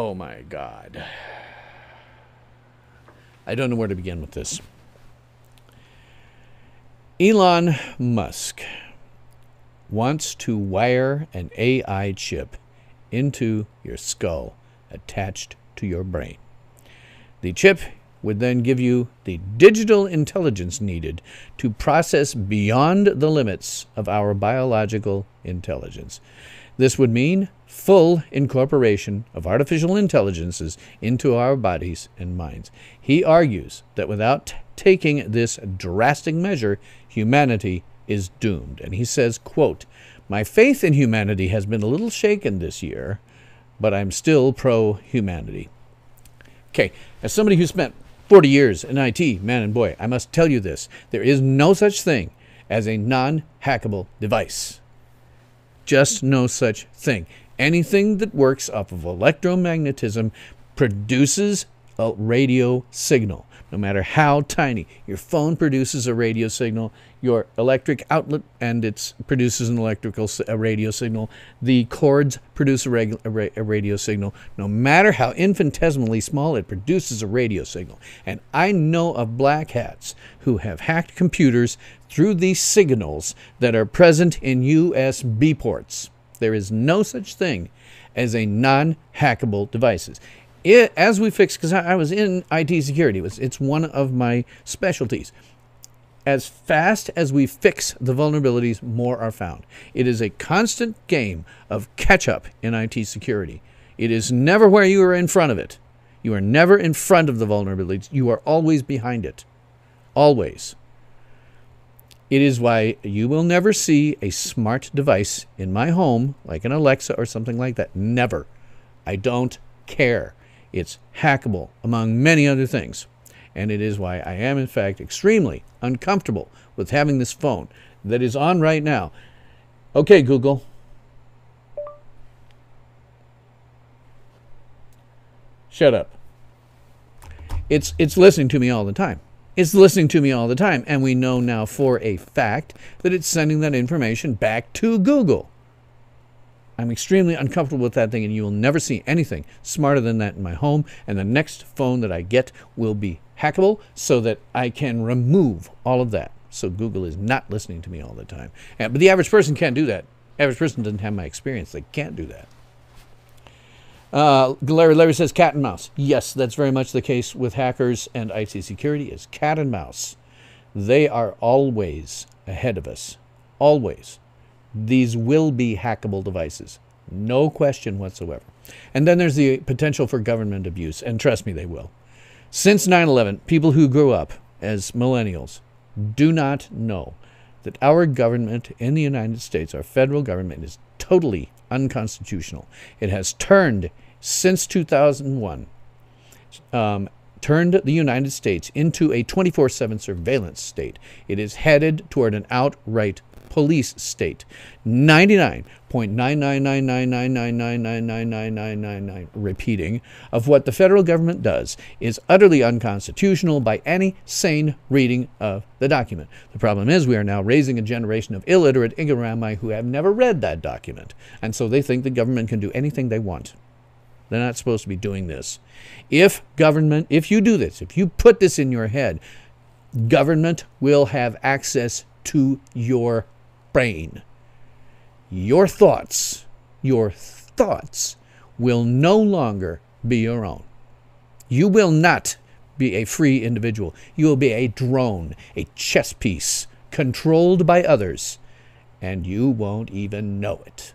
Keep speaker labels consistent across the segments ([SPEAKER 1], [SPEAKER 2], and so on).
[SPEAKER 1] Oh my God. I don't know where to begin with this. Elon Musk wants to wire an AI chip into your skull attached to your brain. The chip would then give you the digital intelligence needed to process beyond the limits of our biological intelligence. This would mean full incorporation of artificial intelligences into our bodies and minds. He argues that without taking this drastic measure, humanity is doomed. And he says, quote, "My faith in humanity has been a little shaken this year, but I'm still pro-humanity." Okay, as somebody who spent 40 years in IT, man and boy, I must tell you this. There is no such thing as a non-hackable device. Just no such thing. Anything that works off of electromagnetism produces a radio signal, no matter how tiny. Your phone produces a radio signal. Your electric outlet and it produces an a radio signal. The cords produce a radio signal. No matter how infinitesimally small, it produces a radio signal. And I know of black hats who have hacked computers through these signals that are present in USB ports. There is no such thing as a non-hackable devices. As we fix, because I was in IT security, it's one of my specialties. As fast as we fix the vulnerabilities, more are found. It is a constant game of catch-up in IT security. It is never where you are in front of it. You are never in front of the vulnerabilities. You are always behind it. Always. It is why you will never see a smart device in my home, like an Alexa or something like that. Never. I don't care. It's hackable, among many other things. And it is why I am, in fact, extremely uncomfortable with having this phone that is on right now. Okay, Google. Shut up. It's listening to me all the time. It's listening to me all the time. And we know now for a fact that it's sending that information back to Google. I'm extremely uncomfortable with that thing, and you will never see anything smarter than that in my home. And the next phone that I get will be hackable so that I can remove all of that. So Google is not listening to me all the time. But the average person can't do that. Average person doesn't have my experience. They can't do that. Larry says cat and mouse. Yes, that's very much the case with hackers and IT security is cat and mouse. They are always ahead of us. Always. These will be hackable devices. No question whatsoever. And then there's the potential for government abuse. And trust me, they will. Since 9/11, people who grew up as millennials do not know that our government in the United States, our federal government, is totally unconstitutional. It has turned, since 2001, turned the United States into a 24/7 surveillance state. It is headed toward an outright police state. 99.99999999999 repeating of what the federal government does is utterly unconstitutional by any sane reading of the document. The problem is we are now raising a generation of illiterate ignoramuses who have never read that document, and so they think the government can do anything they want. They're not supposed to be doing this. If you do this, if you put this in your head, government will have access to your brain. Your thoughts will no longer be your own. You will not be a free individual. You will be a drone, a chess piece, controlled by others, and you won't even know it.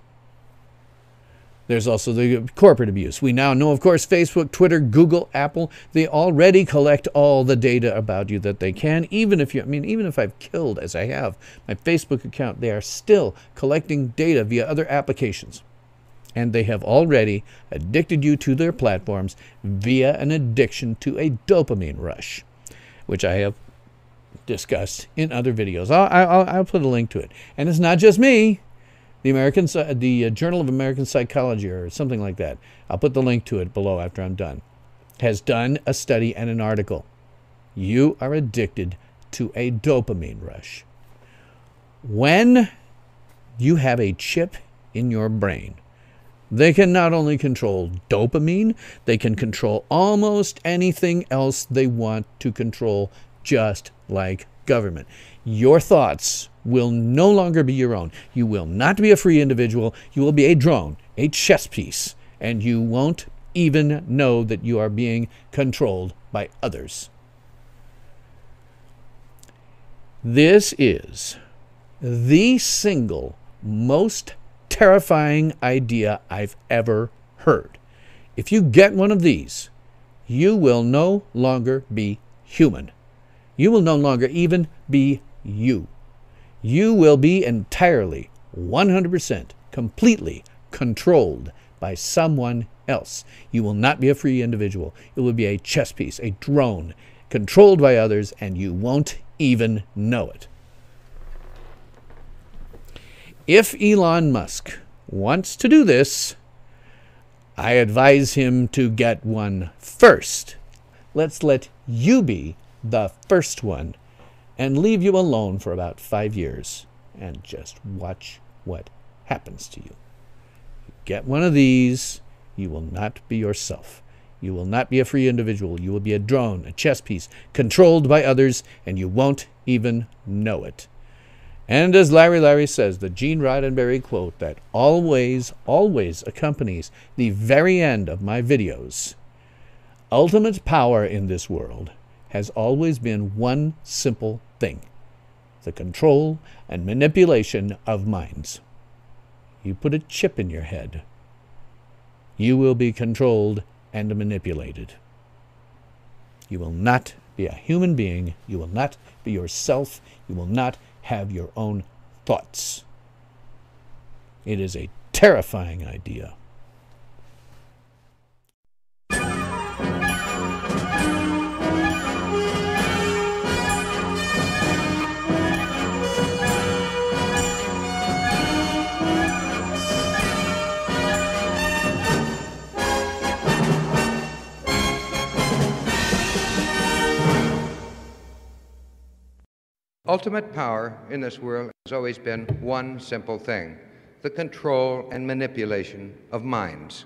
[SPEAKER 1] There's also the corporate abuse. We now know, of course, Facebook, Twitter, Google, Apple, they already collect all the data about you that they can. Even if I've killed, as I have, my Facebook account, they are still collecting data via other applications. And they have already addicted you to their platforms via an addiction to a dopamine rush, which I have discussed in other videos. I'll put a link to it. And it's not just me. The Journal of American Psychology or something like that, I'll put the link to it below after I'm done, has done a study and an article. You are addicted to a dopamine rush. When you have a chip in your brain They can not only control dopamine, they can control almost anything else they want to control, just like government. Your thoughts will no longer be your own. You will not be a free individual. You will be a drone, a chess piece, and you won't even know that you are being controlled by others. This is the single most terrifying idea I've ever heard. If you get one of these, you will no longer be human. You will no longer even be you. You will be entirely, 100%, completely controlled by someone else. You will not be a free individual. You will be a chess piece, a drone, controlled by others, and you won't even know it. If Elon Musk wants to do this, I advise him to get one first. Let's let you be the first one and leave you alone for about 5 years and just watch what happens to you. Get one of these, you will not be yourself. You will not be a free individual. You will be a drone, a chess piece, controlled by others, and you won't even know it. And as Larry says, the Gene Roddenberry quote that always, always accompanies the very end of my videos, ultimate power in this world has always been one simple thing: the control and manipulation of minds. You put a chip in your head, you will be controlled and manipulated. You will not be a human being. You will not be yourself. You will not have your own thoughts. It is a terrifying idea.
[SPEAKER 2] Ultimate power in this world has always been one simple thing: the control and manipulation of minds.